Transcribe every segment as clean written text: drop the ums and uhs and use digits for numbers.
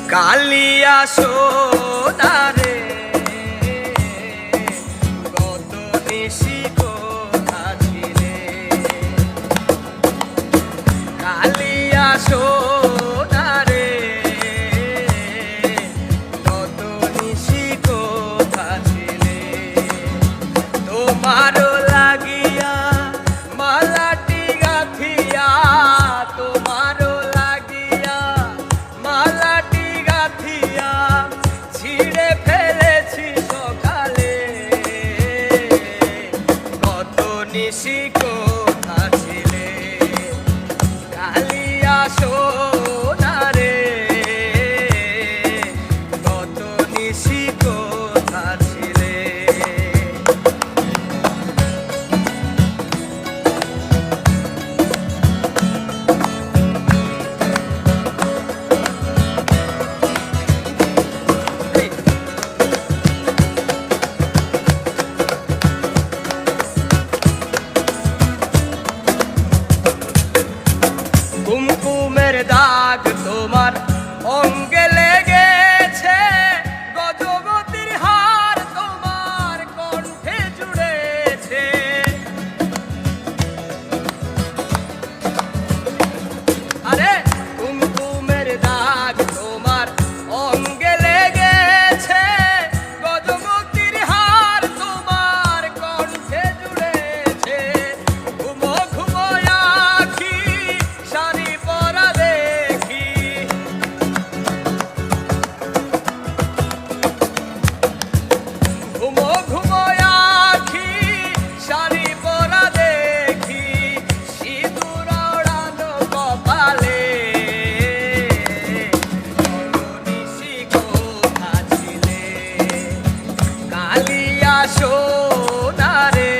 কালিয়া সোনারে কত নিশি কোথা ছিলে কালিয়া সোনারে কত নিশি কোথা ছিলে তোমারও লাগিয়া মালাটি গাথিয়া তোমারও লাগিয়া মালাটি গাথিয়া ছিঁড়ে ফেলেছি সকালে কত নিশি কোথা ছিলে কালিয়া সোনারে কত নিশি কোথা ছিলে কুমকুমের দাগ তোমার অঙ্গে লেগেছে গজগতির হার তোমার কণ্ঠে জুড়েছে আরে কুমকুমের দাগ তোমার অঙ্গে লেগেছে গজগতির হার তোমার কণ্ঠে জুড়েছে ঘুমো ঘুমো আখি শাড়ি পরা দেখি ঘুমো ঘুমো আখি শাড়ি পরা দেখি সিঁদুর ওড়ানো কপালে নিশি কোথা ছিলে কালিয়া সোনারে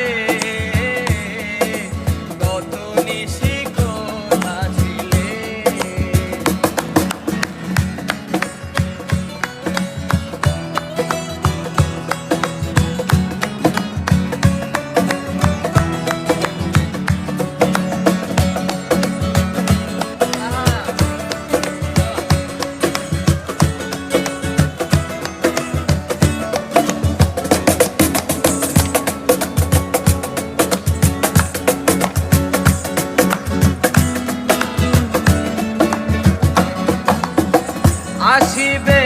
কত নিশি কোথা ছিলে আসিবে